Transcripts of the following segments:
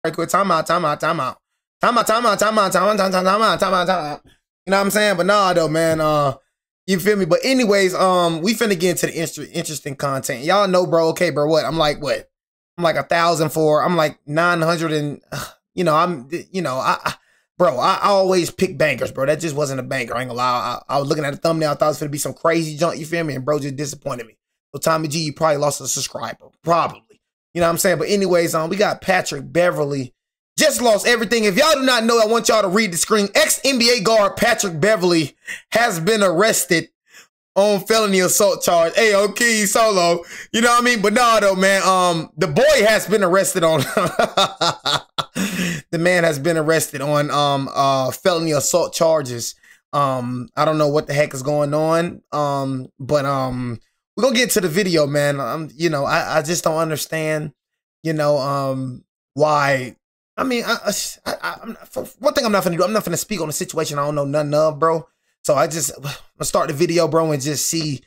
Right quick, time out. You know what I'm saying? But nah, though, man. You feel me? But anyways, we finna get into the interesting content. Y'all know, bro. Okay, bro. What? I'm like 1,000 for. I'm like 900 and. Bro, I always pick bangers, bro. That just wasn't a banger. I ain't gonna lie. I was looking at the thumbnail. I thought it was gonna be some crazy junk. You feel me? And bro just disappointed me. So Tommy G, you probably lost a subscriber. Probably. You know what I'm saying? But anyways, we got Patrick Beverley. Just lost everything. If y'all do not know, I want y'all to read the screen. Ex-NBA guard Patrick Beverley has been arrested on felony assault charge. Hey, okay, solo. You know what I mean? But no, though, man. The boy has been arrested on. The man has been arrested on felony assault charges. I don't know what the heck is going on. But we're gonna get to the video, man. I just don't understand. Why. I mean, for one thing, I'm not gonna speak on a situation I don't know nothing of, bro. So I'm gonna start the video, bro, and just see,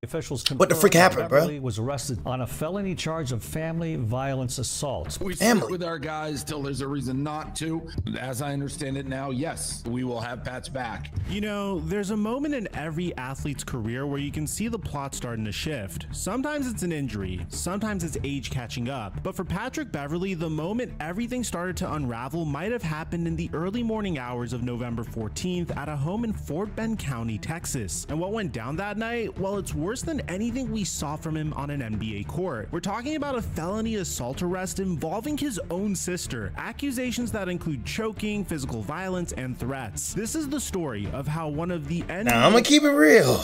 officials what the freak happened, Beverley bro. was arrested on a felony charge of family violence assault. We stick with our guys till there's a reason not to. As I understand it now, yes, we will have Pat's back. There's a moment in every athlete's career where you can see the plot starting to shift. Sometimes it's an injury, sometimes it's age catching up. But for Patrick Beverley, the moment everything started to unravel might have happened in the early morning hours of November 14th at a home in Fort Bend County, Texas. And what went down that night? Well, it's worse than anything we saw from him on an NBA court. We're talking about a felony assault arrest involving his own sister, accusations that include choking, physical violence, and threats. This is the story of how one of the NBA— Now, I'm gonna keep it real.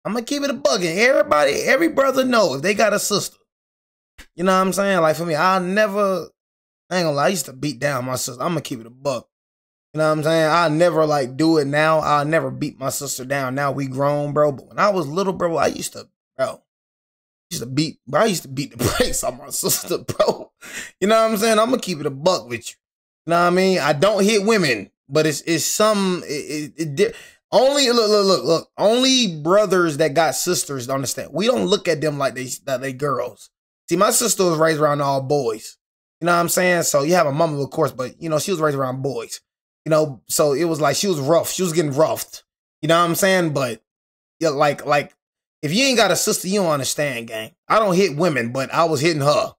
I'm gonna keep it a bugging. Every brother know if they got a sister. You know what I'm saying? Like for me, I ain't gonna lie, I used to beat down my sister. I'm gonna keep it a buck. You know what I'm saying? I'll never do it now. I'll never beat my sister down. Now we grown, bro. But when I was little, bro, I used to beat the brakes on my sister, bro. You know what I'm saying? I'm gonna keep it a buck with you. You know what I mean? I don't hit women, but look. Only brothers that got sisters understand. We don't look at them like they girls. See, my sister was raised around all boys. You know what I'm saying? So you have a mama, of course, but she was raised around boys. So it was like she was rough. She was getting roughed. You know what I'm saying? But yeah, like if you ain't got a sister, you don't understand, gang. I don't hit women, but I was hitting her.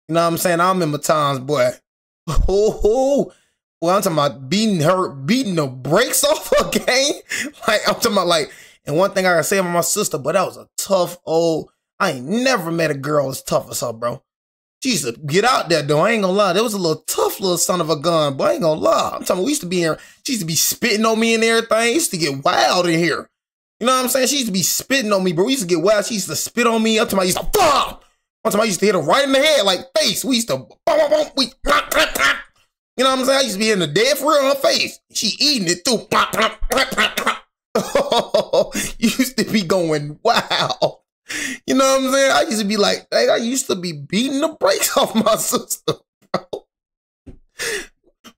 You know what I'm saying? I remember times, boy. Well, I'm talking about beating the brakes off her, gang. I'm talking about and one thing I gotta say about my sister, but that was a tough I ain't never met a girl as tough as her, bro. She used to get out there, though. I ain't gonna lie. There was a little tough little son of a gun, but I ain't gonna lie. I'm talking, we used to be here. She used to be spitting on me and everything. It used to get wild in here. You know what I'm saying? She used to be spitting on me, bro. We used to get wild. She used to spit on me. I'm talking, I used to bomb. I'm talking, I used to hit her right in the head, like face. We used to you know what I'm saying? I used to be hitting the dead for real on her face. She eating it too. Used to be going wild. You know what I'm saying? I used to be I used to be beating the brakes off my sister, bro.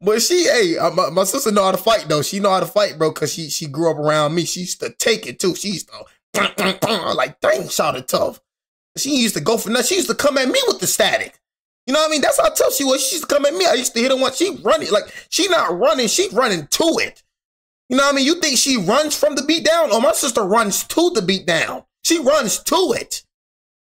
But my sister know how to fight, though. She know how to fight, bro, because she grew up around me. She used to take it, too. She used to, like, dang, shot it tough. She used to go for nothing. She used to come at me with the static. You know what I mean? That's how tough she was. She used to come at me. I used to hit her once. She running. She not running. She running to it. You know what I mean? You think she runs from the beat down? Or my sister runs to the beat down. She runs to it.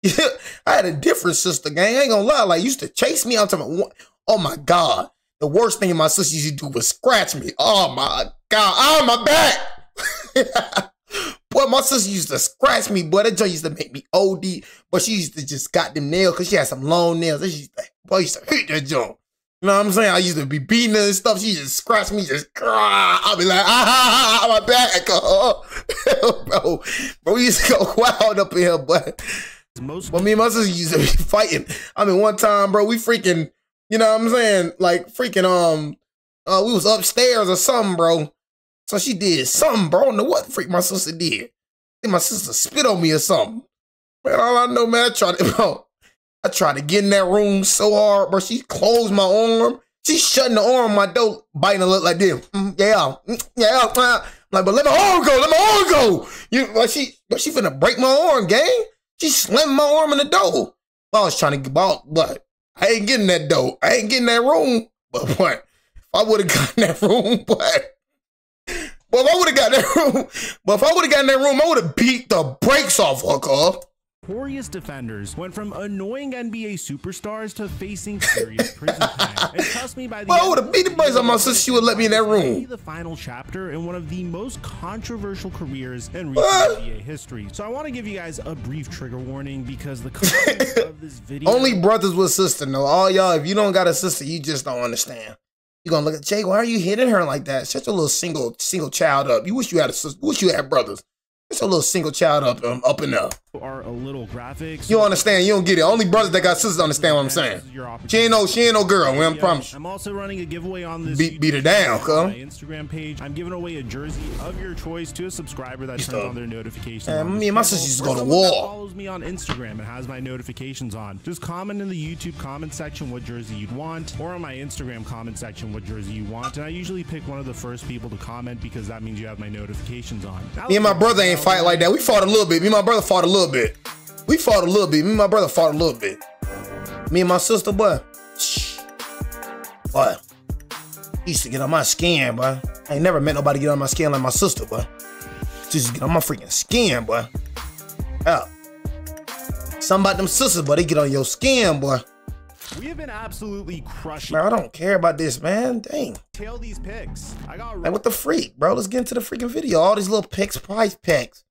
Yeah, I had a different sister, gang. I ain't gonna lie. Used to chase me. I'm talking about, oh my God. The worst thing my sister used to do was scratch me. Oh my God. Oh, my back. Boy, my sister used to scratch me. Boy, that joint used to make me OD. But she used to just got them nails because she had some long nails. Boy, used to hate that joint. You know what I'm saying? I used to be beating her and stuff. She just scratched me, I'll be like, my back. Bro, we used to go wild up in here, but me and my sister used to be fighting. I mean, one time, bro, we freaking, you know what I'm saying? We was upstairs or something, bro. So she did something, bro. I don't know what the freak my sister did. I think my sister spit on me or something. Man, all I know, man, I tried to get in that room so hard, bro. She closed my arm. She shutting the arm on my door, biting her lip like this. Yeah. Like, but let my arm go. Let my arm go. But she finna break my arm, gang. She slammed my arm in the door. I was trying to get out, but I ain't getting that dough. I ain't getting that room. But what? If I would have gotten that room, but if I would have got that room, I would have beat the brakes off her, cuz. Notorious defenders went from annoying NBA superstars to facing serious prison time. And trust me, by the end, I would have beat the brakes off my sister. She would let me in that room. The final chapter in one of the most controversial careers in recent NBA history. So I want to give you guys a brief trigger warning because the content of this video. Only brothers with sister, no. All y'all, if you don't got a sister, you just don't understand. You're gonna look at Jay. Why are you hitting her like that? Such a little single child up. You wish you had a sister. Wish you had brothers. It's a little single child up and up. Are a little graphics. You don't understand. You don't get it. Only brothers that got sisters understand what I'm saying. She ain't no girl. Man, I promise. I'm also running a giveaway on this. Beat her down, cuz. My Instagram page. I'm giving away a jersey of your choice to a subscriber that turns on their notifications. Me and my sister used to go to war. Follows me on Instagram and has my notifications on. Just comment in the YouTube comment section what jersey you'd want, or on my Instagram comment section what jersey you want. And I usually pick one of the first people to comment because that means you have my notifications on. Me and my brother ain't fight like that. We fought a little bit. Me and my brother fought a little bit. We fought a little bit. Me and my brother fought a little bit. Me and my sister, boy. Boy. He used to get on my skin, boy. I ain't never met nobody get on my skin like my sister, boy. She used to get on my freaking skin, boy. Yeah. Something about them sisters, boy. They get on your skin, boy. We have been absolutely crushing. Man, I don't care about this, man. Dang. Tail these picks. I got. Like, what the freak, bro? Let's get into the freaking video. All these little picks, prize picks.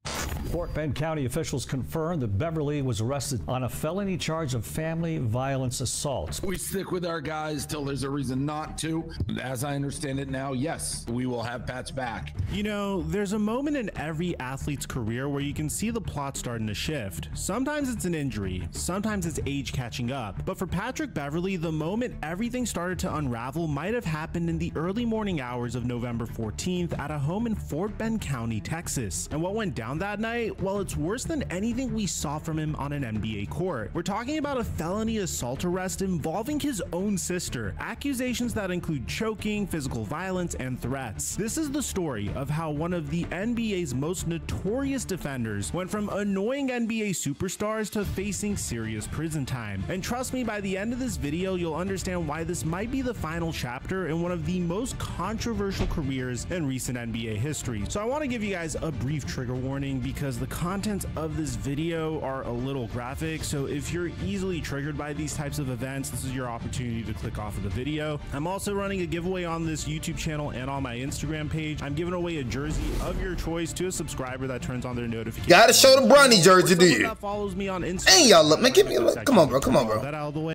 Fort Bend County officials confirmed that Beverley was arrested on a felony charge of family violence assault. We stick with our guys till there's a reason not to. As I understand it now, yes, we will have Pat's back. You know, there's a moment in every athlete's career where you can see the plot starting to shift. Sometimes it's an injury, sometimes it's age catching up. But for Patrick Beverley, the moment everything started to unravel might have happened in the early morning hours of November 14th at a home in Fort Bend County, Texas. And what went down that night? Well, it's worse than anything we saw from him on an NBA court. We're talking about a felony assault arrest involving his own sister, accusations that include choking, physical violence, and threats. This is the story of how one of the NBA's most notorious defenders went from annoying NBA superstars to facing serious prison time. And trust me, by the end of this video, you'll understand why this might be the final chapter in one of the most controversial careers in recent NBA history. So I want to give you guys a brief trigger warning because the contents of this video are a little graphic, so if you're easily triggered by these types of events, this is your opportunity to click off of the video. I'm also running a giveaway on this YouTube channel and on my Instagram page. I'm giving away a jersey of your choice to a subscriber that turns on their notifications. Gotta show the Bronny jersey, do you? That follows me on Instagram. Hey, y'all, look, man, give me a look. Come on, bro. Come on, bro. That out of the way.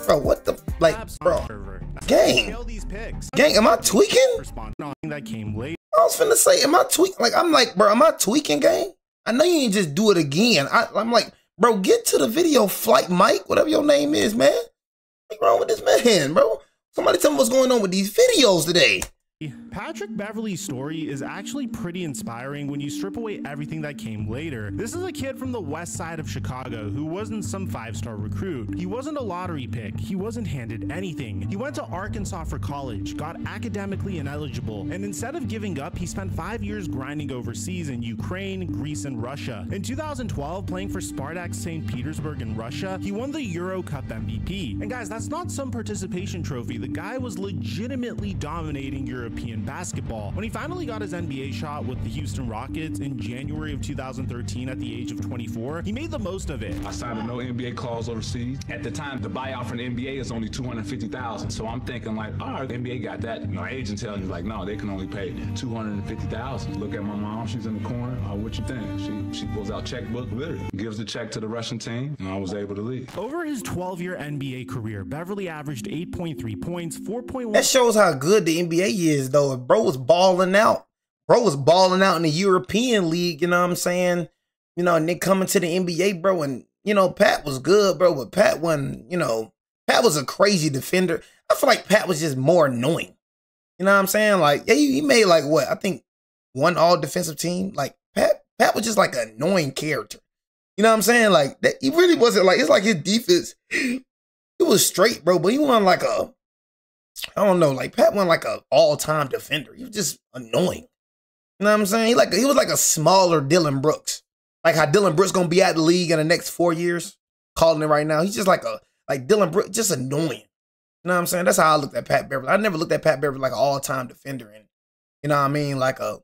Bro, what the, like, bro. Gang. Gang, am I tweaking? That came late. I was finna say, am I tweaking? Like, I'm like, bro, am I tweaking, gang? I know you ain't just do it again. I'm like, bro, get to the video, Flight Mike, whatever your name is, man. What's wrong with this man, bro? Somebody tell me what's going on with these videos today. Patrick Beverley's story is actually pretty inspiring when you strip away everything that came later. This is a kid from the west side of Chicago who wasn't some five-star recruit. He wasn't a lottery pick. He wasn't handed anything. He went to Arkansas for college, got academically ineligible, and instead of giving up, he spent 5 years grinding overseas in Ukraine, Greece, and Russia. In 2012, playing for Spartak St. Petersburg in Russia, he won the Euro Cup MVP. And guys, that's not some participation trophy. The guy was legitimately dominating European basketball. When he finally got his NBA shot with the Houston Rockets in January of 2013 at the age of 24, he made the most of it. I signed a no NBA clause overseas. At the time, the buyout from the NBA is only $250,000. So I'm thinking like, all right, the NBA got that. My agent tells me like, no, they can only pay $250,000. Look at my mom, she's in the corner. What you think? She pulls out checkbook, literally, gives the check to the Russian team, and I was able to leave. Over his 12-year NBA career, Beverley averaged 8.3 points, 4.1. That shows how good the NBA is, though. If bro was balling out. Bro was balling out in the European League, you know what I'm saying? You know, and then coming to the NBA, bro, and, you know, Pat was good, bro, but Pat wasn't, you know, Pat was a crazy defender. I feel like Pat was just more annoying. You know what I'm saying? Like, yeah, he made, like, what? I think one all-defensive team. Like, Pat was just, like, an annoying character. You know what I'm saying? Like, that, he really wasn't, like, it's like his defense, it was straight, bro, but he wasn't, like, I don't know, like, Pat wasn't, like, an all-time defender. He was just annoying. You know what I'm saying? He was like a smaller Dylan Brooks. Like how Dylan Brooks gonna be out the league in the next 4 years. Calling it right now. He's just like Like Dylan Brooks, just annoying. You know what I'm saying? That's how I looked at Pat Beverley. I never looked at Pat Beverley like an all-time defender and, you know what I mean, like a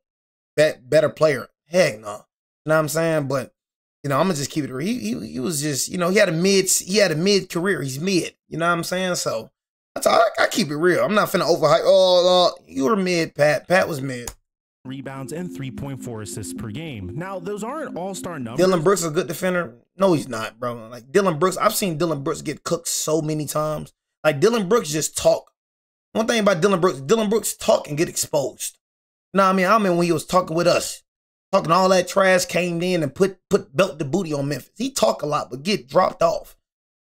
better player. Heck no. You know what I'm saying? But, you know, I'm gonna just keep it real. He was just, you know, he had a mid career. He's mid. You know what I'm saying? So that's all I keep it real. I'm not finna overhype. Oh, you were mid, Pat. Pat was mid. Rebounds and 3.4 assists per game. Now, those aren't all-star numbers. Dylan Brooks is a good defender. No, he's not, bro. Like Dylan Brooks, I've seen Dylan Brooks get cooked so many times. Like Dylan Brooks just talk. One thing about Dylan Brooks talk and get exposed. You know what I mean? I remember when he was talking with us, talking all that trash, came in and put belt the booty on Memphis. He talk a lot, but get dropped off.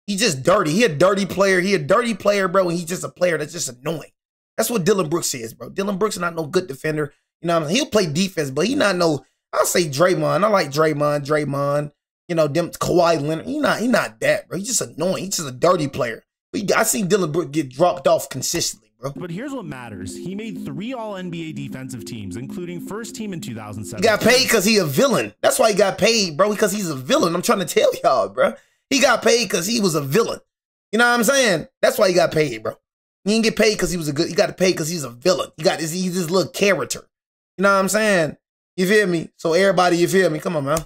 He just dirty. He a dirty player. He a dirty player, bro, and he's just a player that's just annoying. That's what Dylan Brooks is, bro. Dylan Brooks is not no good defender. You know what I mean? He'll play defense, but he not no, I'll say Draymond. I like Draymond. You know, them Kawhi Leonard. He not that, bro. He's just annoying. He's just a dirty player. But I seen Dylan Brooks get dropped off consistently, bro. But here's what matters. He made 3 All-NBA defensive teams, including first team in 2007. He got paid because he a villain. That's why he got paid, bro, because he's a villain. I'm trying to tell y'all, bro. He got paid because he was a villain. You know what I'm saying? That's why he got paid, bro. He didn't get paid because he was a good. He got paid because he's a villain. He's this little character. You know what I'm saying? You feel me? So everybody, you feel me? Come on, man.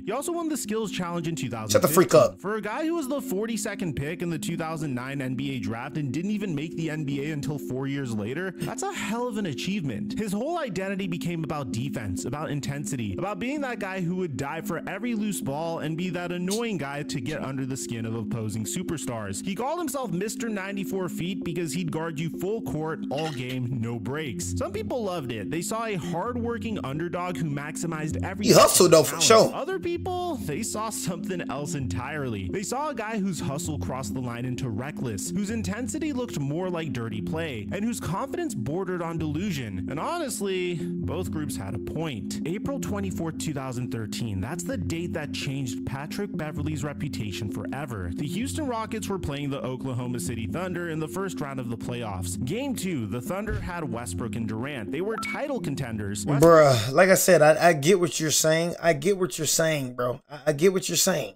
He also won the skills challenge in 2015. Shut the freak up. For a guy who was the 42nd pick in the 2009 NBA draft and didn't even make the NBA until 4 years later, that's a hell of an achievement. His whole identity became about defense, about intensity, about being that guy who would dive for every loose ball and be that annoying guy to get under the skin of opposing superstars. He called himself Mr. 94 feet because he'd guard you full court, all game, no breaks. Some people loved it. They saw a hard-working underdog who maximized every. He hustled though, for sure. Other people, they saw something else entirely. They saw a guy whose hustle crossed the line into reckless, whose intensity looked more like dirty play, and whose confidence bordered on delusion. And honestly, both groups had a point. April 24th, 2013, that's the date that changed Patrick Beverley's reputation forever. The Houston Rockets were playing the Oklahoma City Thunder in the first round of the playoffs. Game 2, the Thunder had Westbrook and Durant. They were title contenders. Bruh, like I said, I get what you're saying. I get what you're saying, bro. I get what you're saying.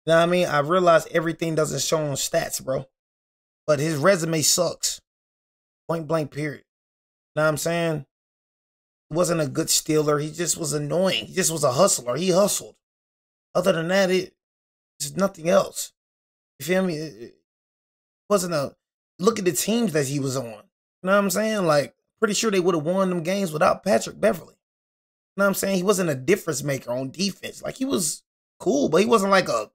You know what I mean? I realize everything doesn't show on stats, bro. But his resume sucks. Point blank, period. You know what I'm saying? He wasn't a good stealer. He just was annoying. He just was a hustler. He hustled. Other than that, it's nothing else. You feel me? It wasn't a look at the teams that he was on. You know what I'm saying? Like, pretty sure they would have won them games without Patrick Beverley. You know what I'm saying? He wasn't a difference maker on defense. Like, he was cool, but he wasn't like a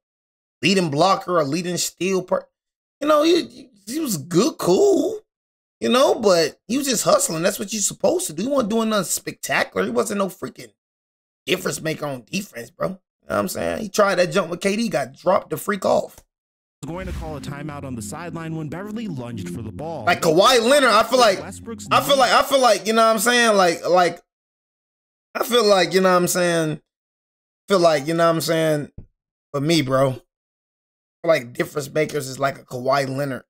leading blocker or leading steal part. You know, he was good, cool, you know, but he was just hustling. That's what you're supposed to do. He wasn't doing nothing spectacular. He wasn't no freaking difference maker on defense, bro. You know what I'm saying? He tried that jump with KD, got dropped the freak off. Going to call a timeout on the sideline when Beverley lunged for the ball. Like Kawhi Leonard, I feel like, you know what I'm saying? I feel like, you know what I'm saying? For me, bro, I feel like difference makers is like a Kawhi Leonard.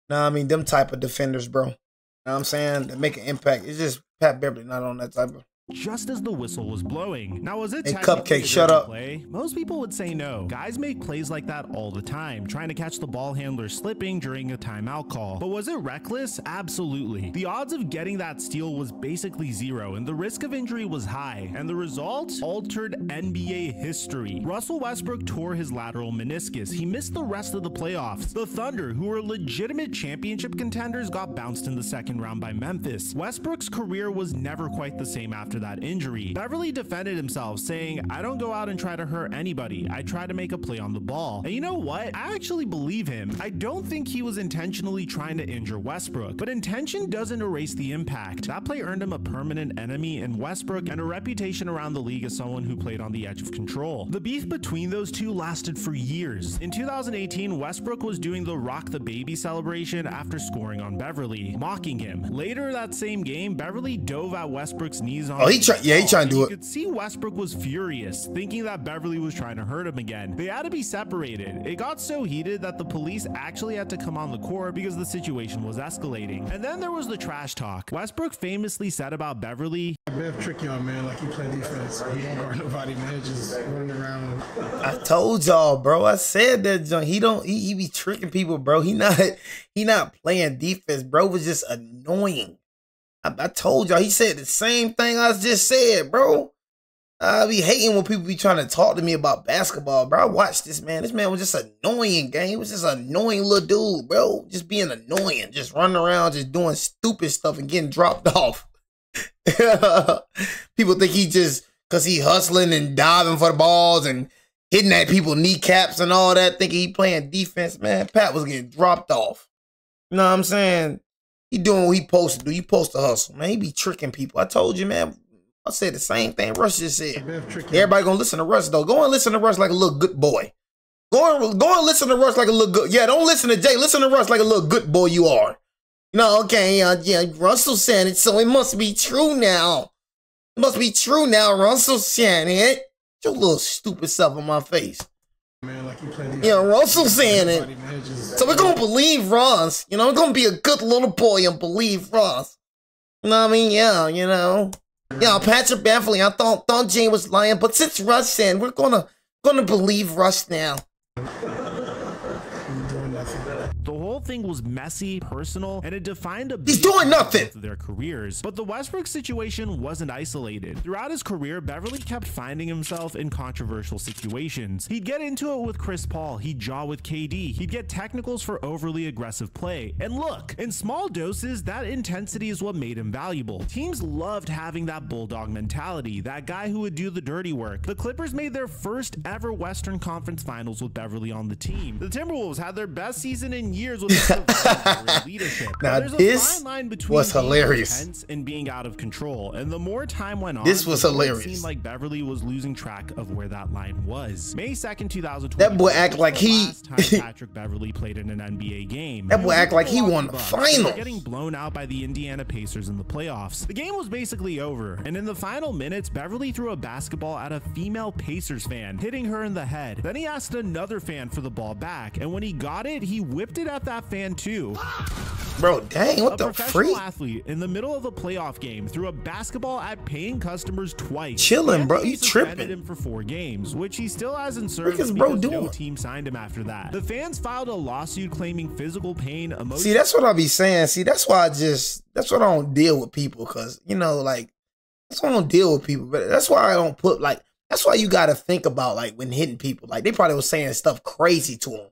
You know what I mean? Them type of defenders, bro. You know what I'm saying? That make an impact. It's just Pat Beverley not on that type of. Just as the whistle was blowing. Now, was it hey, Cupcake, shut up. Play? Most people would say no. Guys make plays like that all the time, trying to catch the ball handler slipping during a timeout call. But was it reckless? Absolutely. The odds of getting that steal was basically 0, and the risk of injury was high. And the result? Altered NBA history. Russell Westbrook tore his lateral meniscus. He missed the rest of the playoffs. The Thunder, who were legitimate championship contenders, got bounced in the second round by Memphis. Westbrook's career was never quite the same after that injury. Beverley defended himself, saying, "I don't go out and try to hurt anybody. I try to make a play on the ball." And you know what? I actually believe him. I don't think he was intentionally trying to injure Westbrook, but intention doesn't erase the impact. That play earned him a permanent enemy in Westbrook and a reputation around the league as someone who played on the edge of control. The beef between those two lasted for years. In 2018, Westbrook was doing the rock the baby celebration after scoring on Beverley, mocking him. Later that same game, Beverley dove at Westbrook's knees on Oh, he trying to do you it. could see Westbrook was furious, thinking that Beverley was trying to hurt him again. They had to be separated. It got so heated that the police actually had to come on the court because the situation was escalating. And then there was the trash talk. Westbrook famously said about Beverley, Bev trick y'all, man, like he play defense. He don't guard nobody, man, just running around. I told y'all, bro. I said that John. He be tricking people, bro. He not playing defense, bro. It was just annoying. I told y'all. He said the same thing I just said, bro. I be hating when people be trying to talk to me about basketball, bro. I watched this man. This man was just annoying, gang. He was just an annoying little dude, bro. Just being annoying, just running around, just doing stupid stuff and getting dropped off. People think he just, cause he hustling and diving for the balls and hitting at people kneecaps and all that, thinking he playing defense. Man, Pat was getting dropped off. You know what I'm saying? He doing what he supposed to do. You supposed to hustle, man. He be tricking people. I told you, man. I said the same thing Russ just said. Everybody gonna listen to Russ though. Go and listen to Russ like a little good boy. Go and listen to Russ like a little good. Yeah, don't listen to Jay. Listen to Russ like a little good boy you are. No, okay, yeah, Russell said it, so it must be true now. It must be true now, Russell said it. Get your little stupid self in my face. Man, like he played yeah, Russell saying it. So we're gonna believe Russ. You know, we're gonna be a good little boy and believe Russ. You know what I mean? Yeah, you know. Yeah, Patrick Beverley, I thought Jay was lying, but since Russ said, we're gonna believe Russ now. The whole thing was messy, personal, and it defined a big He's doing nothing of their careers. But the Westbrook situation wasn't isolated. Throughout his career, Beverley kept finding himself in controversial situations. He'd get into it with Chris Paul, he'd jaw with KD, he'd get technicals for overly aggressive play. And look, in small doses, that intensity is what made him valuable. Teams loved having that bulldog mentality, that guy who would do the dirty work. The Clippers made their first ever Western Conference Finals with Beverley on the team. The Timberwolves had their best season in years with leadership. Now this was hilarious and being out of control, and the more time went on, this was hilarious. It seemed like Beverley was losing track of where that line was. May 2nd, 2020. That boy act like he last time Patrick Beverley played in an NBA game. That boy act like he won the final. Getting blown out by the Indiana Pacers in the playoffs. The game was basically over, and in the final minutes, Beverley threw a basketball at a female Pacers fan, hitting her in the head. Then he asked another fan for the ball back, and when he got it, he whipped it at that fan too. Bro, dang, what the freak? Athlete in the middle of a playoff game threw a basketball at paying customers twice. Chilling, bro. You tripping? Him for 4 games, which he still hasn't served because no team signed him after that. The fans filed a lawsuit claiming physical pain, emotional. See, that's what I be saying. See, that's why that's what I don't deal with people, because, you know, like, that's why I don't deal with people. But that's why I don't put, like, that's why you got to think about, like, when hitting people. Like, they probably was saying stuff crazy to him.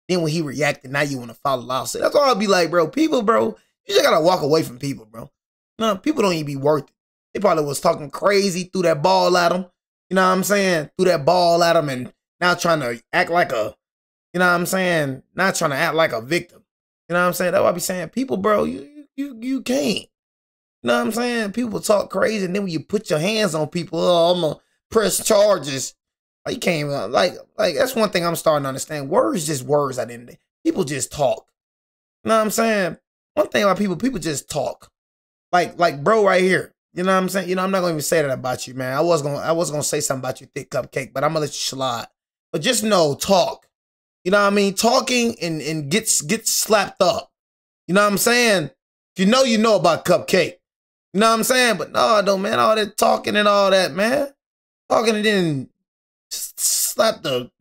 Then when he reacted, now you want to file a lawsuit. That's why I'll be like, bro, people, bro, you just got to walk away from people, bro. No, people don't even be worth it. They probably was talking crazy, threw that ball at him. You know what I'm saying? Threw that ball at him and now trying to act like a, you know what I'm saying? Not trying to act like a victim. You know what I'm saying? That's why I be saying, people, bro, you can't. You know what I'm saying? People talk crazy, and then when you put your hands on people, oh, I'm going to press charges. Like, you can't even, like that's one thing I'm starting to understand. Words just words at the end of the day. People just talk. You know what I'm saying? One thing about people just talk. Like bro right here. You know what I'm saying? You know, I'm not gonna even say that about you, man. I was gonna say something about you, thick cupcake, but I'm gonna let you slide. But just know, talk. You know what I mean? Talking and get slapped up. You know what I'm saying? If you know about cupcake. You know what I'm saying? But no, man, all that talking and all that, man. Talking and then slap the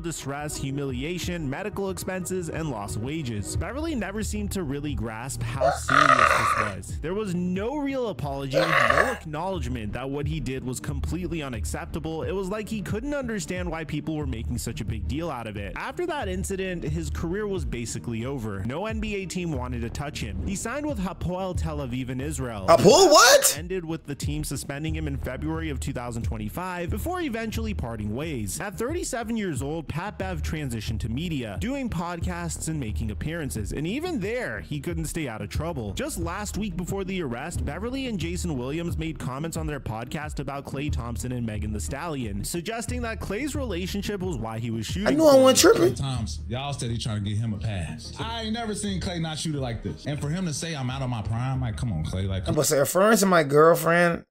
distress, humiliation, medical expenses, and lost wages. Beverley never seemed to really grasp how serious this was. There was no real apology, no acknowledgement that what he did was completely unacceptable. It was like he couldn't understand why people were making such a big deal out of it. After that incident, his career was basically over. No NBA team wanted to touch him. He signed with Hapoel Tel Aviv in Israel. Hapoel what? Ended with the team suspending him in February of 2025 before eventually parting ways. At 37 years old, 20-year-old Pat Bev transitioned to media, doing podcasts and making appearances, and even there, he couldn't stay out of trouble. Just last week before the arrest, Beverley and Jason Williams made comments on their podcast about Klay Thompson and Megan Thee Stallion, suggesting that Klay's relationship was why he was shooting. I knew I wasn't tripping. Times y'all steady trying to get him a pass. I ain't never seen Klay not shoot it like this. And for him to say I'm out of my prime, like, come on, Klay. Like, I'm gonna say, referring to my girlfriend.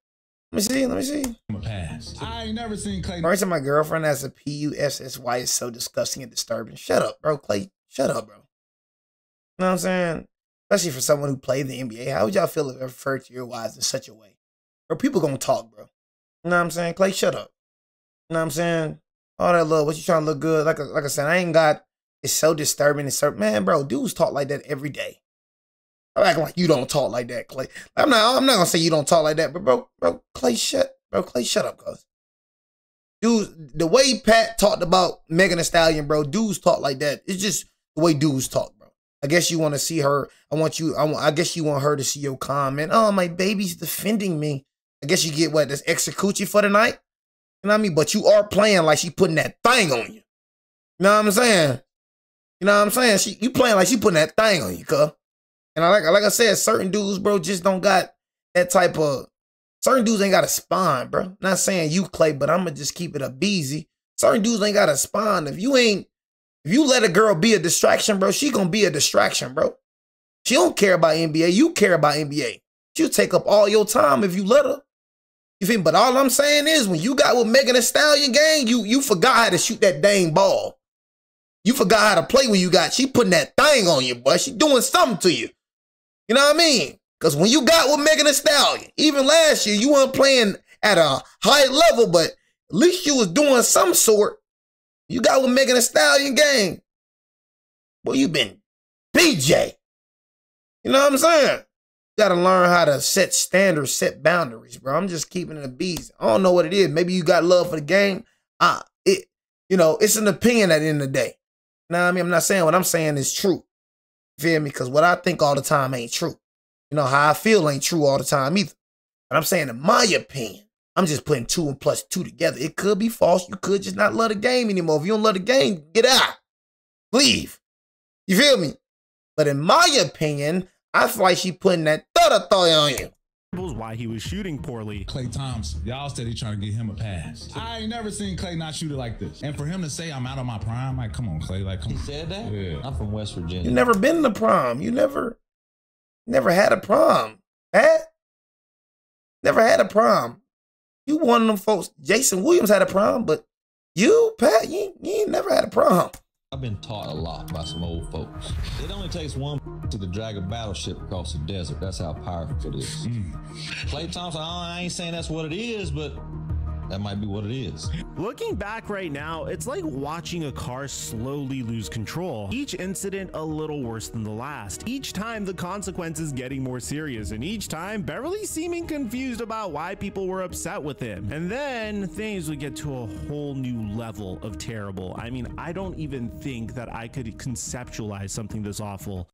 Let me see. I'm a pass. I ain't never seen Klay. Referring to my girlfriend as a PUSSY is so disgusting and disturbing. Shut up, bro. Klay, shut up, bro. You know what I'm saying? Especially for someone who played the NBA. How would y'all feel if I referred to your wives in such a way? Bro, people gonna talk, bro. You know what I'm saying? Klay, shut up. You know what I'm saying? All that love, what you trying to look good? Like I said, I ain't got, it's so disturbing. It's so, man, bro, dudes talk like that every day. I'm acting like you don't talk like that, Klay. I'm not gonna say you don't talk like that, but bro, Klay, shut up, cuz. Dudes, the way Pat talked about Megan Thee Stallion, bro, dudes talk like that. It's just the way dudes talk, bro. I guess you want to see her. I guess you want her to see your comment. Oh, my baby's defending me. I guess you get what, this extra coochie for the night? You know what I mean? But you are playing like she putting that thing on you. You know what I'm saying? You know what I'm saying? You playing like she putting that thing on you, cuz. And like I said, certain dudes, bro, just don't got that type of, certain dudes ain't got a spine, bro. Not saying you, Klay, but I'm going to just keep it a beezy. Certain dudes ain't got a spine. If you let a girl be a distraction, bro, she going to be a distraction, bro. She don't care about NBA. You care about NBA. She'll take up all your time if you let her. You feel me? But all I'm saying is when you got with Megan Thee Stallion gang, you forgot how to shoot that dang ball. You forgot how to play when you got, she putting that thing on you, boy. She doing something to you. You know what I mean? Because when you got with Megan Thee Stallion, even last year, you weren't playing at a high level, but at least you was doing some sort. You got with Megan Thee Stallion gang. Boy, you been BJ. You know what I'm saying? You got to learn how to set standards, set boundaries, bro. I'm just keeping it a beast. I don't know what it is. Maybe you got love for the game. It's an opinion at the end of the day. You know what I mean? I'm not saying what I'm saying is true. You feel me? Because what I think all the time ain't true. You know, how I feel ain't true all the time either. But I'm saying, in my opinion, I'm just putting 2 and plus 2 together. It could be false. You could just not love the game anymore. If you don't love the game, get out. Leave. You feel me? But in my opinion, I feel like she putting that thought on you. Why he was shooting poorly. Klay Thompson, y'all steady trying to get him a pass. I ain't never seen Klay not shoot it like this. And for him to say I'm out of my prime, like, come on, Klay. Like, come on. He said that? Yeah. I'm from West Virginia. You never been in the prom. You never had a prom. Pat? Never had a prom. You one of them folks. Jason Williams had a prom, but you, Pat, you ain't never had a prom. I've been taught a lot by some old folks. It only takes one to drag a battleship across the desert. That's how powerful it is. Klay Thompson, I ain't saying that's what it is, but that might be what it is. Looking back right now, it's like watching a car slowly lose control. Each incident a little worse than the last. Each time the consequences getting more serious, and each time Beverley seeming confused about why people were upset with him. And then things would get to a whole new level of terrible. I mean, I don't even think that I could conceptualize something this awful.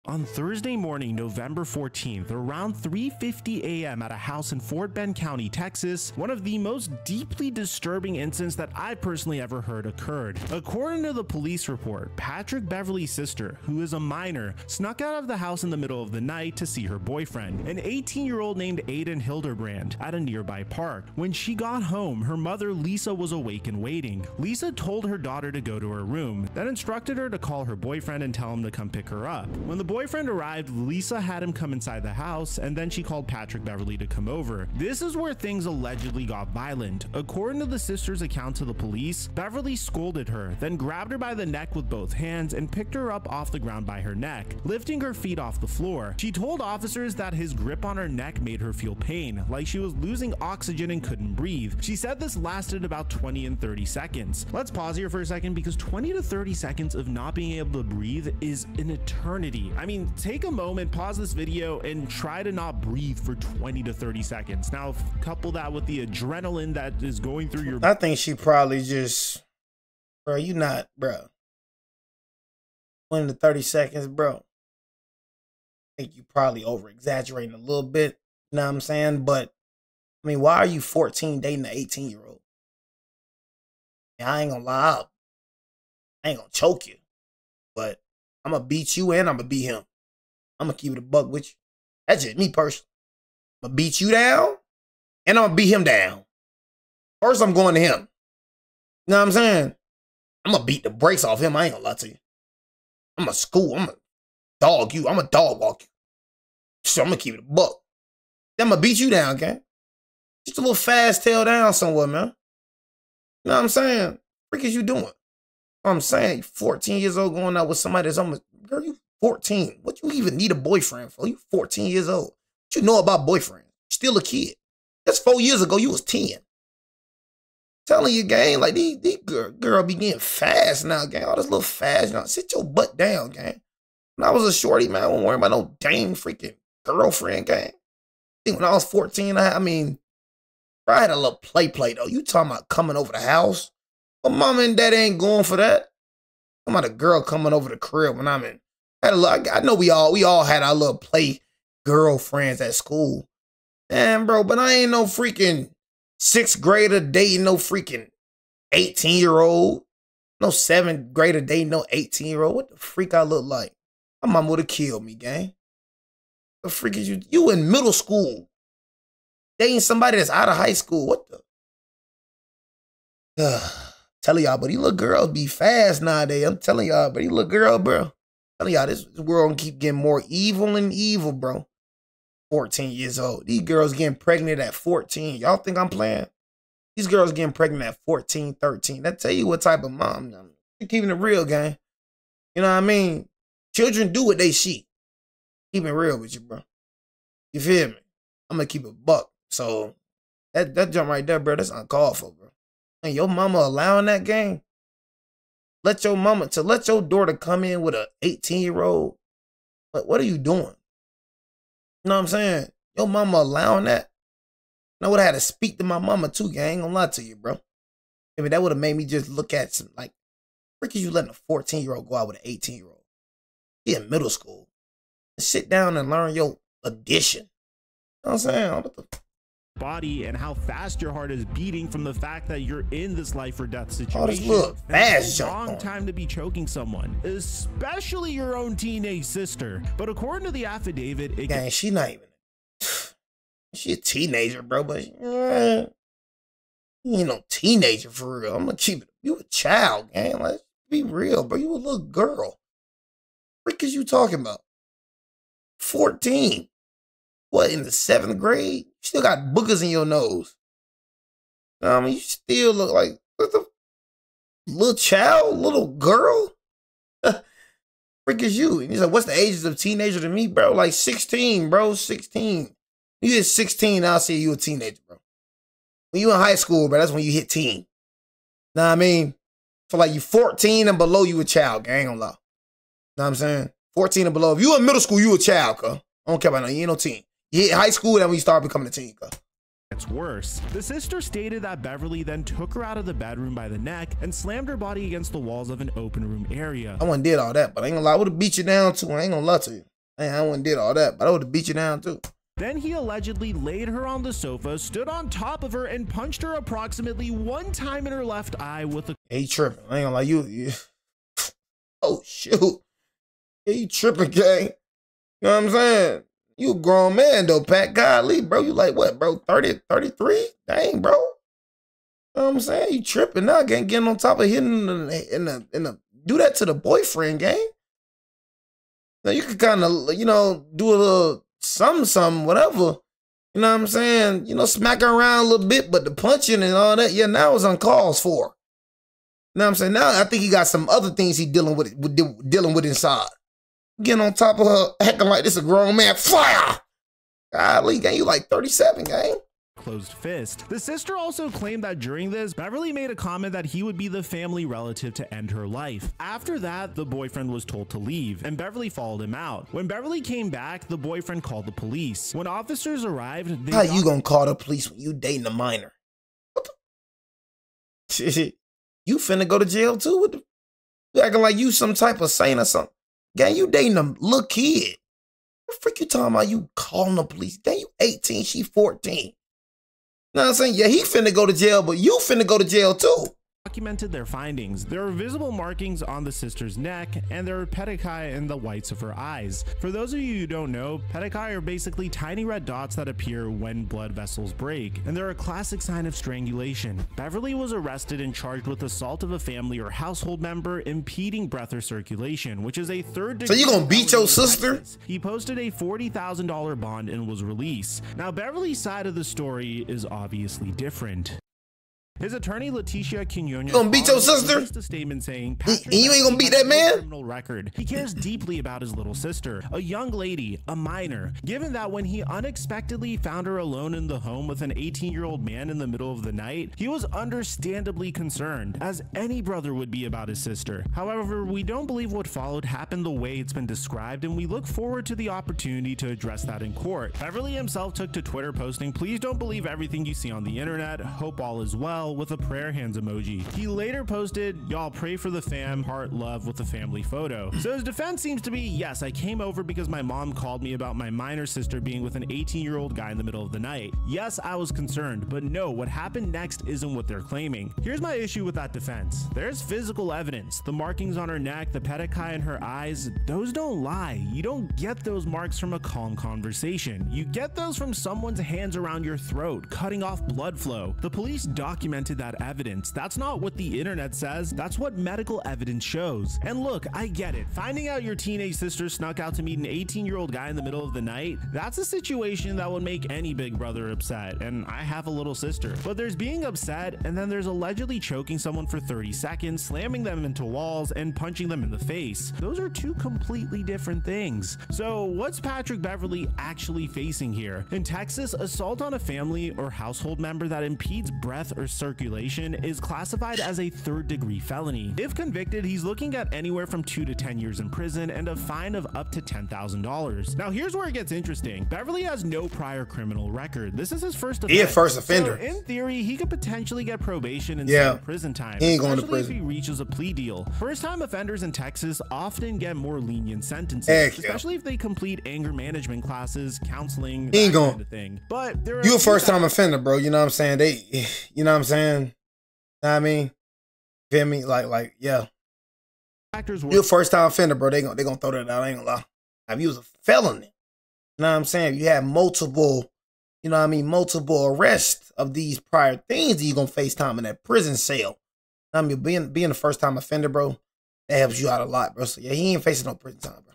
On Thursday morning, November 14th, around 3:50 a.m. at a house in Fort Bend County, Texas, one of the most deeply disturbing incidents that I personally ever heard occurred. According to the police report, Patrick Beverley's sister, who is a minor, snuck out of the house in the middle of the night to see her boyfriend, an 18-year-old named Aiden Hildebrand, at a nearby park. When she got home, her mother, Lisa, was awake and waiting. Lisa told her daughter to go to her room, then instructed her to call her boyfriend and tell him to come pick her up. When the boyfriend arrived, Lisa had him come inside the house, and then she called Patrick Beverley to come over. This is where things allegedly got violent. According to the sister's account to the police, Beverley scolded her, then grabbed her by the neck with both hands and picked her up off the ground by her neck, lifting her feet off the floor. She told officers that his grip on her neck made her feel pain, like she was losing oxygen and couldn't breathe. She said this lasted about 20 and 30 seconds. Let's pause here for a second, because 20 to 30 seconds of not being able to breathe is an eternity. I mean, take a moment, pause this video, and try to not breathe for 20 to 30 seconds. Now, couple that with the adrenaline that is going through your... I think she probably just... Bro, you not, bro. 20 to 30 seconds, bro. I think you probably over-exaggerating a little bit. You know what I'm saying? But, I mean, why are you 14 dating an 18-year-old? And I ain't gonna lie, I ain't gonna choke you, but I'm gonna beat you and I'm gonna beat him. I'm gonna keep it a buck with you. That's just me personally. I'm gonna beat you down and I'm gonna beat him down. First, I'm going to him. You know what I'm saying? I'm gonna beat the brakes off him. I ain't gonna lie to you. I'm gonna dog you. I'm gonna dog walk you. So I'm gonna keep it a buck. Then I'm gonna beat you down, gang. Just a little fast tail down somewhere, man. You know what I'm saying? What is you doing? I'm saying, you 14 years old going out with somebody that's almost, girl, you 14. What you even need a boyfriend for? You 14 years old. What you know about boyfriend? Still a kid. That's 4 years ago. You was 10. Telling you, gang, like these girl be getting fast now, gang. All this little fast, you know, sit your butt down, gang. When I was a shorty, man, I wasn't worrying about no dang freaking girlfriend, gang. When I was 14, I mean, I had a little play though. You talking about coming over the house? But mama and daddy ain't going for that. I'm about a girl coming over the crib when I'm in. I know we all had our little play girlfriends at school. Man, bro, but I ain't no freaking 6th grader dating no freaking 18-year-old. No 7th grader dating no 18-year-old. What the freak I look like? My mom would have killed me, gang. The freak is you? You in middle school dating somebody that's out of high school. What the? Telling y'all, but these little girls be fast nowadays. I'm telling y'all, but these little girl, bro. Telling y'all, this world gonna keep getting more evil and evil, bro. 14 years old. These girls getting pregnant at 14. Y'all think I'm playing? These girls getting pregnant at 14, 13. That tell you what type of mom. You're keeping it real, gang. You know what I mean? Children do what they see. Keeping it real with you, bro. You feel me? I'm gonna keep it buck. So that jump right there, bro, that's uncalled for, bro. And your mama allowing that game? Let your daughter come in with an 18-year-old. What are you doing? You know what I'm saying? Your mama allowing that? I would have had to speak to my mama too, gang. I ain't gonna lie to you, bro. I mean, that would have made me just look at some, like, where could you letting a 14-year-old go out with an 18-year-old? She in middle school. Sit down and learn your addition. You know what I'm saying? What the body and how fast your heart is beating from the fact that you're in this life or death situation. Oh, this look fast jump. Long time to be choking someone, especially your own teenage sister. But according to the affidavit, gang, she not even. She a teenager, bro. But you know, teenager for real. I'm gonna keep it. You a child, gang. Let's be real, bro. You a little girl. What is you talking about? 14. What, in the 7th grade? You still got boogers in your nose. I mean, you still look like what the little child, little girl. Frick is you? And he's like, what's the ages of teenager to me, bro? Like 16, bro. 16. You hit 16, I'll say you a teenager, bro. When you in high school, bro, that's when you hit teen. Know what I mean? So like you 14 and below, you a child, gang, on law. Know what I'm saying? 14 and below. If you in middle school, you a child, cuz. I don't care about no, you ain't no teen. You hit high school, then when you start becoming a teen, cuz. It's worse. The sister stated that Beverly then took her out of the bedroom by the neck and slammed her body against the walls of an open room area. I wouldn't did all that, but I ain't gonna lie, I would have beat you down too. I ain't gonna lie to you. I wouldn't did all that, but I would have beat you down too. Then he allegedly laid her on the sofa, stood on top of her, and punched her approximately 1 time in her left eye with a— Hey, you tripping. I ain't gonna lie, you oh, shoot. Yeah, you tripping, gang. You know what I'm saying? You a grown man, though, Pat. Golly, bro. You like what, bro? 30, 33? Dang, bro. You know what I'm saying? You tripping now, gang. Getting on top of hitting in the do that to the boyfriend, gang. Now, you could kind of, you know, do a little something, whatever. You know what I'm saying? You know, smack her around a little bit, but the punching and all that, yeah, now it's uncalled for. You know what I'm saying? Now I think he got some other things he dealing with inside. Getting on top of her, acting like this a grown man. Fire! Golly, gang, you like 37, gang. Closed fist. The sister also claimed that during this, Beverly made a comment that he would be the family relative to end her life. After that, the boyfriend was told to leave, and Beverly followed him out. When Beverly came back, the boyfriend called the police. When officers arrived, they— How you gonna call the police when you dating a minor? What the? You finna go to jail too? What the? You acting like you some type of saint or something. Gang, you dating a little kid. What the frick you talking about? You calling the police? Gang, you 18, she 14. You know what I'm saying? Yeah, he finna go to jail, but you finna go to jail too. documented their findings. There are visible markings on the sister's neck, and there are pediculi in the whites of her eyes. For those of you who don't know, pediculi are basically tiny red dots that appear when blood vessels break, and they're a classic sign of strangulation. Beverley was arrested and charged with assault of a family or household member impeding breath or circulation, which is a third degree. So you gonna beat your sister? He posted a $40,000 bond and was released. Now, Beverley's side of the story is obviously different. His attorney, Leticia Quinones, gonna beat your sister? released a statement saying, And you ain't gonna beat that man? criminal record. He cares deeply about his little sister, a young lady, a minor. Given that when he unexpectedly found her alone in the home with an 18-year-old man in the middle of the night, he was understandably concerned, as any brother would be about his sister. However, we don't believe what followed happened the way it's been described, and we look forward to the opportunity to address that in court. Beverley himself took to Twitter posting, "Please don't believe everything you see on the internet. Hope all is well," with a prayer hands emoji. He later posted, "Y'all pray for the fam, heart love," with a family photo. So his defense seems to be, yes, I came over because my mom called me about my minor sister being with an 18-year-old guy in the middle of the night. Yes, I was concerned, but no, what happened next isn't what they're claiming. Here's my issue with that defense. There's physical evidence. The markings on her neck, the pediculi in her eyes, those don't lie. You don't get those marks from a calm conversation. You get those from someone's hands around your throat, cutting off blood flow. The police documented that evidence. That's not what the internet says. That's what medical evidence shows. And look, I get it. Finding out your teenage sister snuck out to meet an 18-year-old guy in the middle of the night, that's a situation that would make any big brother upset. And I have a little sister. But there's being upset, and then there's allegedly choking someone for 30 seconds, slamming them into walls, and punching them in the face. Those are two completely different things. So what's Patrick Beverley actually facing here? In Texas, assault on a family or household member that impedes breath or circulation is classified as a third-degree felony. If convicted, he's looking at anywhere from 2 to 10 years in prison and a fine of up to $10,000. Now, here's where it gets interesting. Beverley has no prior criminal record. This is his first offense. He a first offender. So in theory, he could potentially get probation and some prison time, he ain't going to especially prison if he reaches a plea deal. First-time offenders in Texas often get more lenient sentences, especially if they complete anger management classes, counseling, that kind of thing. But there are you a first-time offender, bro. You know what I'm saying? You know what I'm saying? I mean, feel me? Like, yeah. You a first-time offender, bro. They gonna throw that out. I ain't gonna lie. If you was a felony, you know what I'm saying? If you had multiple, you know what I mean, multiple arrests of these prior things, you gonna face time in that prison cell. I mean, being a first-time offender, bro, that helps you out a lot, bro. So yeah, he ain't facing no prison time, bro.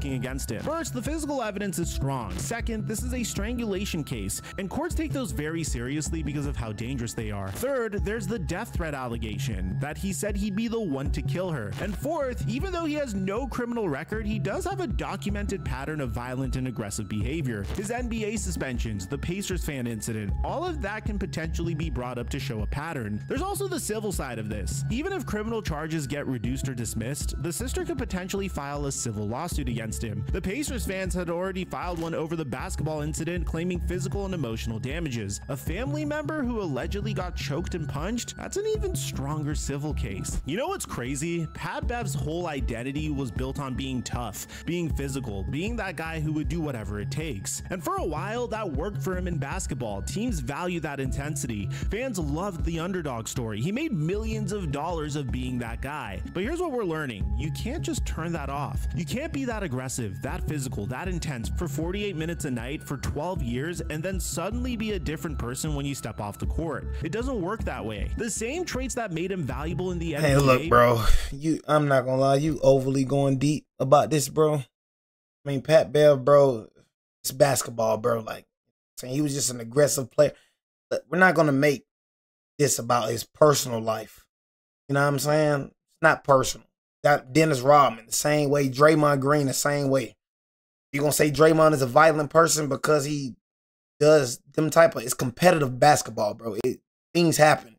Against him. First, the physical evidence is strong. Second, this is a strangulation case, and courts take those very seriously because of how dangerous they are. Third, there's the death threat allegation that he said he'd be the one to kill her. And fourth, even though he has no criminal record, he does have a documented pattern of violent and aggressive behavior. His NBA suspensions, the Pacers fan incident, all of that can potentially be brought up to show a pattern. There's also the civil side of this. Even if criminal charges get reduced or dismissed, the sister could potentially file a civil lawsuit against him. The Pacers fans had already filed one over the basketball incident, claiming physical and emotional damages. A family member who allegedly got choked and punched? That's an even stronger civil case. You know what's crazy? Pat Bev's whole identity was built on being tough, being physical, being that guy who would do whatever it takes. And for a while, that worked for him in basketball. Teams value that intensity. Fans loved the underdog story. He made millions of dollars of being that guy. But here's what we're learning. You can't just turn that off. You can't be that aggressive, that physical, that intense for 48 minutes a night for 12 years and then suddenly be a different person when you step off the court. It doesn't work that way. The same traits that made him valuable in the NBA. Hey, look, bro, I'm not gonna lie, you overly going deep about this, bro. I mean, Pat Bev, bro, it's basketball, bro. Like, saying he was just an aggressive player. But we're not gonna make this about his personal life. You know what I'm saying? It's not personal. Got Dennis Rodman the same way, Draymond Green the same way. You gonna say Draymond is a violent person because he does them type of, it's competitive basketball, bro. Things happen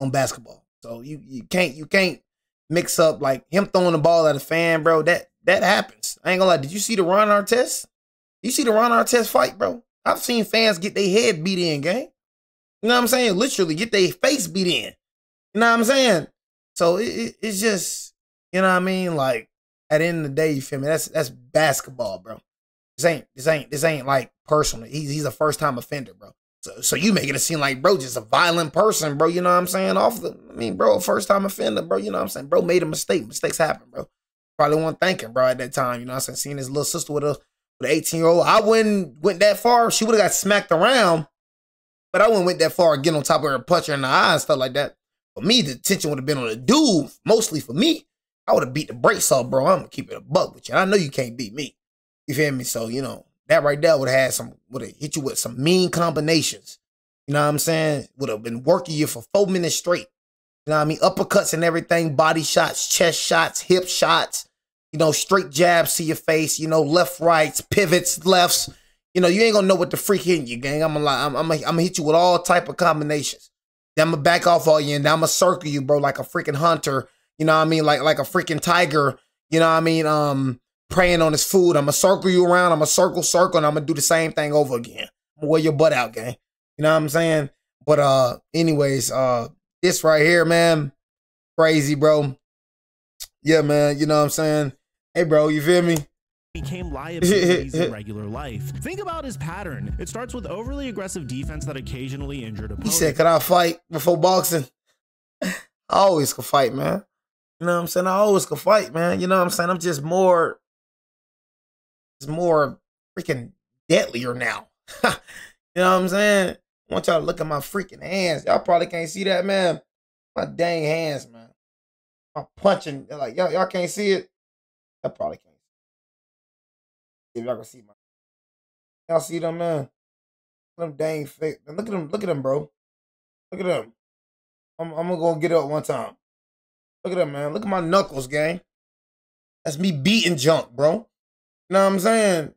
on basketball. So you can't mix up like him throwing the ball at a fan, bro. That happens. I ain't gonna lie. Did you see the Ron Artest? You see the Ron Artest fight, bro? I've seen fans get their head beat in, gang. You know what I'm saying? Literally get their face beat in. You know what I'm saying? So it's just, you know what I mean? Like, at the end of the day, you feel me? That's basketball, bro. This ain't like personal. He's a first-time offender, bro. So you making it seem like, bro, just a violent person, bro. You know what I'm saying? Bro, first time offender, bro. You know what I'm saying? Bro made a mistake. Mistakes happen, bro. Probably wasn't thinking, bro, at that time. You know what I'm saying? Seeing his little sister with an 18-year-old. I went that far. She would have got smacked around, but I wouldn't went that far, getting on top of her, punch her in the eye and stuff like that. For me, the attention would have been on the dude. Mostly for me, I would have beat the brakes off, bro. I'm gonna keep it a buck with you. I know you can't beat me. You feel me? So, you know, that right there would have hit you with some mean combinations. You know what I'm saying? Would have been working you for 4 minutes straight. You know what I mean? Uppercuts and everything, body shots, chest shots, hip shots, you know, straight jabs to your face, you know, left, rights, pivots, lefts. You know, you ain't gonna know what the freak hitting you, gang. I'm gonna hit you with all type of combinations. Then I'm gonna back off all you, and then I'm gonna circle you, bro, like a freaking hunter. You know what I mean? Like a freaking tiger. You know what I mean? Preying on his food. I'm gonna circle you around. I'm gonna circle, and I'm gonna do the same thing over again. I'm gonna wear your butt out, gang. You know what I'm saying? But anyways, this right here, man, crazy, bro. Yeah, man. You know what I'm saying? Hey, bro, you feel me? Became liabilities in regular life. Think about his pattern. It starts with overly aggressive defense that occasionally injured opponents. He said, could I fight before boxing? I always could fight, man. You know what I'm saying? I always could fight, man. You know what I'm saying? I'm just more freaking deadlier now. You know what I'm saying? I want y'all to look at my freaking hands. Y'all probably can't see that, man. My dang hands, man. I'm punching. Like, y'all can't see it? Y'all probably can't. See if y'all can see my. Y'all see them, man? Them dang fake. Look at them, bro. Look at them. I'm gonna go get up one time. Look at them, man. Look at my knuckles, gang. That's me beating junk, bro. You know what I'm saying?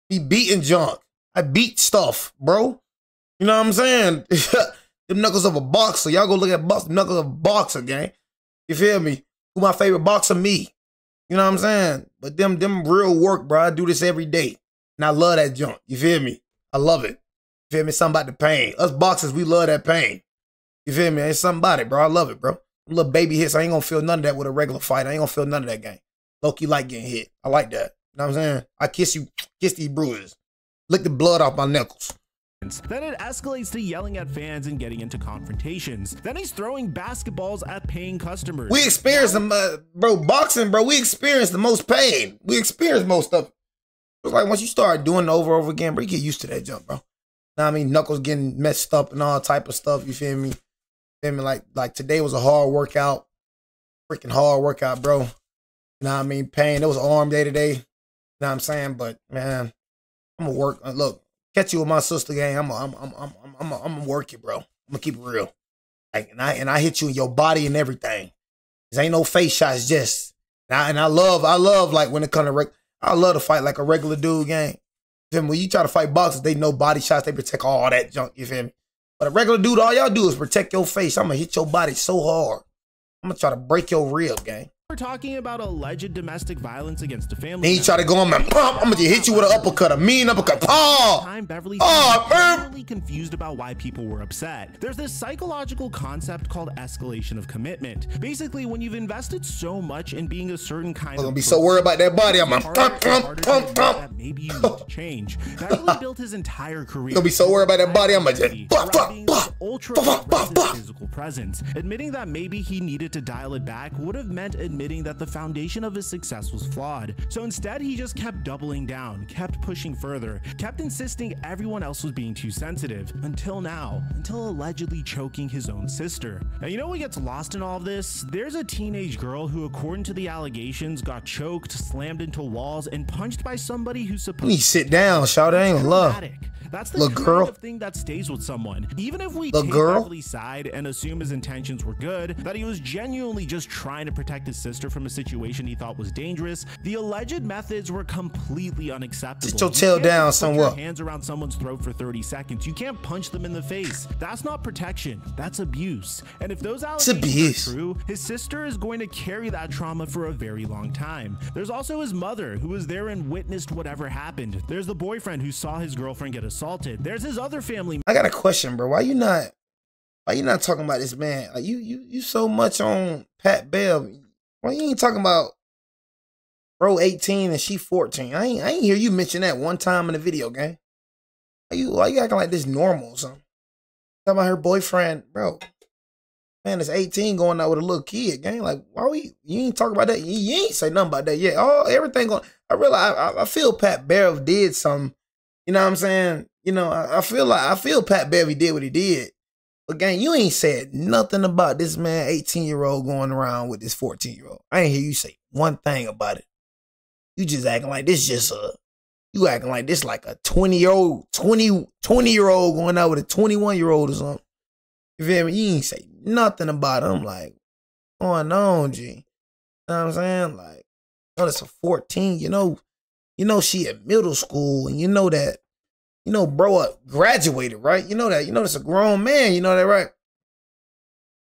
Me beating junk. I beat stuff, bro. You know what I'm saying? Them knuckles of a boxer. Y'all go look at knuckles of a boxer, gang. You feel me? Who my favorite boxer? Me. You know what I'm saying? But them real work, bro. I do this every day. And I love that junk. You feel me? I love it. You feel me? Something about the pain. Us boxers, we love that pain. You feel me? It's something about it, bro. I love it, bro. Little baby hits. I ain't gonna feel none of that with a regular fight. I ain't gonna feel none of that, gang. Low-key like getting hit. I like that. You know what I'm saying? I kiss these bruises. Lick the blood off my knuckles. Then it escalates to yelling at fans and getting into confrontations. Then he's throwing basketballs at paying customers. We experience them, bro. Boxing, bro. We experience the most pain. We experience most of it. It's like once you start doing it over again, bro, you get used to that jump, bro. Know what I mean? Knuckles getting messed up and all type of stuff. You feel me? Feel me? Like today was a hard workout. Freaking hard workout, bro. You know what I mean? Pain. It was an arm day today. You know what I'm saying? But man, I'm gonna work. Look, catch you with my sister, gang. I'm gonna work you, bro. I'm gonna keep it real. Like, and I hit you in your body and everything. There ain't no face shots, just. And I love like when it comes to I love to fight like a regular dude, gang. You feel me? When you try to fight boxers, they know body shots. They protect all that junk. You feel me? But a regular dude, all y'all do is protect your face. I'm gonna hit your body so hard. I'm gonna try to break your rib, gang. We're talking about alleged domestic violence against a family. Then you try to go on my pump. I'm gonna just hit you with an uppercut, a mean uppercut. Beverley really confused about why people were upset. There's this psychological concept called escalation of commitment. Basically, when you've invested so much in being a certain kind of, be so worried about that body. I'm that maybe you need to change. Beverley built his entire career. Gonna be so worried about that body. I'm gonna just ultra physical presence. Admitting that maybe he needed to dial it back would have meant admitting that the foundation of his success was flawed. So instead, he just kept doubling down, kept pushing further, kept insisting everyone else was being too sensitive, until allegedly choking his own sister. Now, you know what gets lost in all of this? There's a teenage girl who, according to the allegations, got choked, slammed into walls, and punched by somebody who's supposed to sit down, shout it ain't love. That's the kind of thing that stays with someone. Even if we take Beverley's side and assume his intentions were good, that he was genuinely just trying to protect his sister from a situation he thought was dangerous, the alleged methods were completely unacceptable. Sit your tail down somewhere. Put your hands around someone's throat for 30 seconds. You can't punch them in the face. That's not protection. That's abuse. And if those allegations are true, his sister is going to carry that trauma for a very long time. There's also his mother, who was there and witnessed whatever happened. There's the boyfriend who saw his girlfriend get assaulted. There's his other family. I got a question, bro. Why you not talking about this man? Like you so much on Pat Bev. Why you ain't talking about bro 18 and she 14? I ain't hear you mention that one time in the video, gang. Why you acting like this normal or something? Talking about her boyfriend, bro. Man, it's 18 going out with a little kid, gang. Like, you ain't talk about that? You ain't say nothing about that yet. Everything going. I realize I feel Pat Beverley did something. You know what I'm saying? You know, I feel Pat Beverley did what he did. But gang, you ain't said nothing about this man, 18-year-old going around with this 14-year-old. I ain't hear you say one thing about it. You just acting like this you acting like this like a 20-year-old going out with a 21-year-old or something. You feel me? You ain't say nothing about it. I'm like, what's going on, G? You know what I'm saying? Like, oh, it's a 14, you know she at middle school, and you know that, bro graduated, right? You know that, it's a grown man, you know that, right?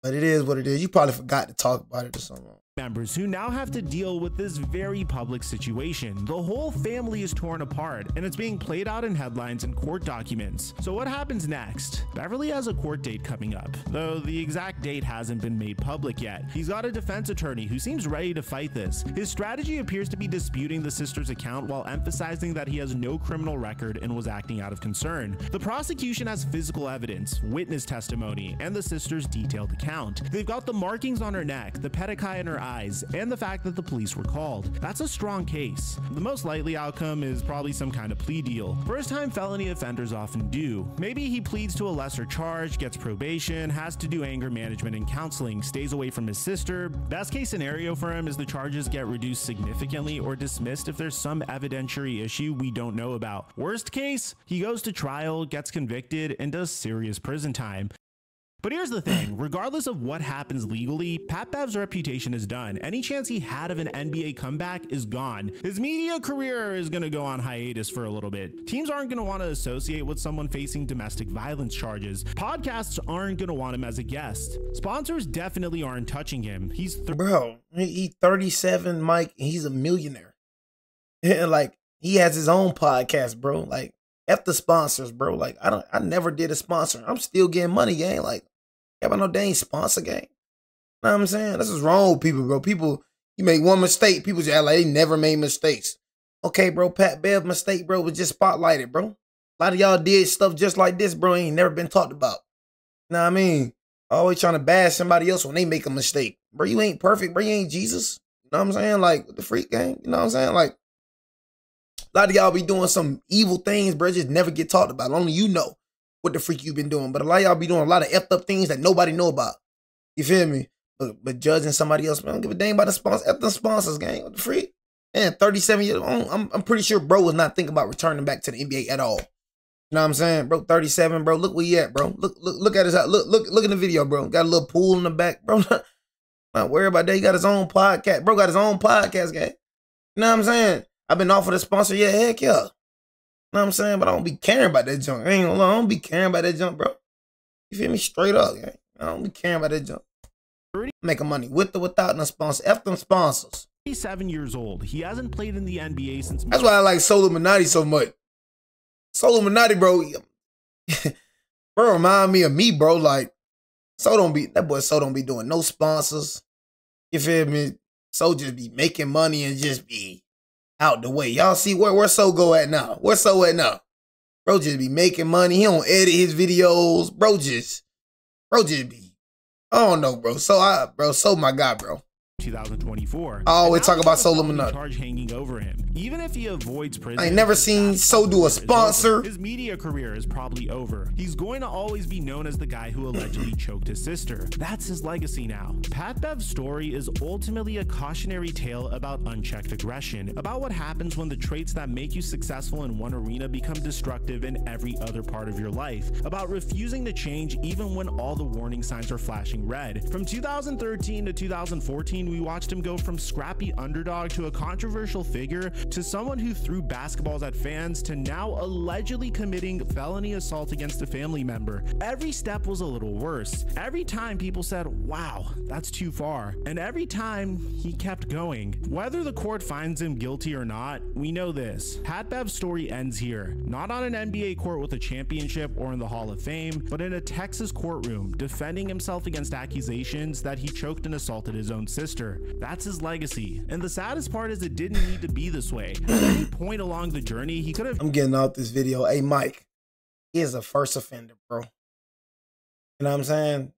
But it is what it is. You probably forgot to talk about it or something. Members who now have to deal with this very public situation. The whole family is torn apart, and it's being played out in headlines and court documents. So what happens next? Beverley has a court date coming up, though the exact date hasn't been made public yet. He's got a defense attorney who seems ready to fight this. His strategy appears to be disputing the sister's account while emphasizing that he has no criminal record and was acting out of concern. The prosecution has physical evidence, witness testimony, and the sister's detailed account. They've got the markings on her neck, the pedicai in her eyes, and the fact that the police were called. That's a strong case. The most likely outcome is probably some kind of plea deal. First-time felony offenders often do. Maybe he pleads to a lesser charge, gets probation, has to do anger management and counseling, stays away from his sister. Best case scenario for him is the charges get reduced significantly or dismissed if there's some evidentiary issue we don't know about. Worst case, he goes to trial, gets convicted, and does serious prison time. But here's the thing, regardless of what happens legally, Pat Bev's reputation is done. Any chance he had of an NBA comeback is gone. His media career is going to go on hiatus for a little bit. Teams aren't going to want to associate with someone facing domestic violence charges. Podcasts aren't going to want him as a guest. Sponsors definitely aren't touching him. He's 37, Mike, and he's a millionaire. Like, he has his own podcast, bro. Like, F the sponsors, bro. Like, I never did a sponsor. I'm still getting money, gang. Like, have I no dang sponsor, gang? You know what I'm saying? This is wrong with people, bro. People, you make one mistake, people just act like they never made mistakes. Okay, bro, Pat Bev mistake, bro, was just spotlighted, bro. A lot of y'all did stuff just like this, bro, ain't never been talked about. You know what I mean? Always trying to bash somebody else when they make a mistake. Bro, you ain't perfect, bro. You ain't Jesus. You know what I'm saying? Like, the freak, gang. You know what I'm saying? Like, a lot of y'all be doing some evil things, bro, just never get talked about. Only you know what the freak you been doing. But a lot of y'all be doing a lot of effed up things that nobody know about. You feel me? But judging somebody else, man, I don't give a damn about the sponsors. F the sponsors, gang. What the freak? And 37 years old, I'm pretty sure bro was not thinking about returning back to the NBA at all. You know what I'm saying? Bro, 37, bro. Look where he at, bro. Look at his house. Look in the video, bro. Got a little pool in the back, bro. Not worry about that. He got his own podcast. Bro got his own podcast, gang. You know what I'm saying? I've been offered a sponsor, yeah, heck yeah. You know what I'm saying? But I don't be caring about that junk. I ain't gonna lie, I don't be caring about that junk, bro. You feel me? Straight up, gang. I don't be caring about that junk. Making money with or without no sponsor. F them sponsors. He's 7 years old. He hasn't played in the NBA since. That's why I like Soluminati so much. Soluminati, bro. Bro, remind me of me, bro. Like, that boy don't be doing no sponsors. You feel me? So just be making money and just be out the way. Y'all see where So go at now? Where So at now? Bro just be making money. He don't edit his videos. Bro just be, I don't know, bro. So my guy, bro. 2024. I always talk about Soluminati. Charge hanging over him. Even if he avoids prison, I ain't never seen So do a sponsor. His media career is probably over. He's going to always be known as the guy who allegedly choked his sister. That's his legacy now. Pat Bev's story is ultimately a cautionary tale about unchecked aggression, about what happens when the traits that make you successful in one arena become destructive in every other part of your life, about refusing to change even when all the warning signs are flashing red. From 2013 to 2014, we watched him go from scrappy underdog to a controversial figure to someone who threw basketballs at fans to now allegedly committing felony assault against a family member. Every step was a little worse. Every time people said, wow, that's too far. And every time he kept going. Whether the court finds him guilty or not, we know this. Pat Bev's story ends here. Not on an NBA court with a championship or in the Hall of Fame, but in a Texas courtroom, defending himself against accusations that he choked and assaulted his own sister. That's his legacy. And the saddest part is it didn't need to be this way. At any point along the journey, he could have. I'm getting off this video. Hey, Mike, he is a first offender, bro. You know what I'm saying?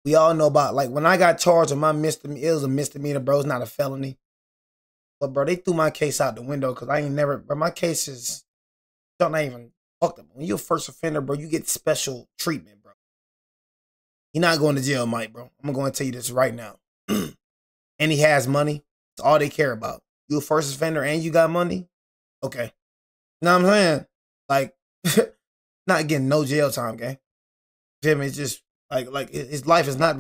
We all know about, like, when I got charged with my misdemeanor, it was a misdemeanor, bro. It's not a felony. But, bro, they threw my case out the window because I ain't never, bro, my case is not even fucked up. When you're a first offender, bro, you get special treatment, bro. You're not going to jail, Mike, bro. I'm going to tell you this right now. And he has money. It's all they care about. You a first offender and you got money? Okay. You know what I'm saying? Like, not getting no jail time, gang. Feel me? It's just, like his life is not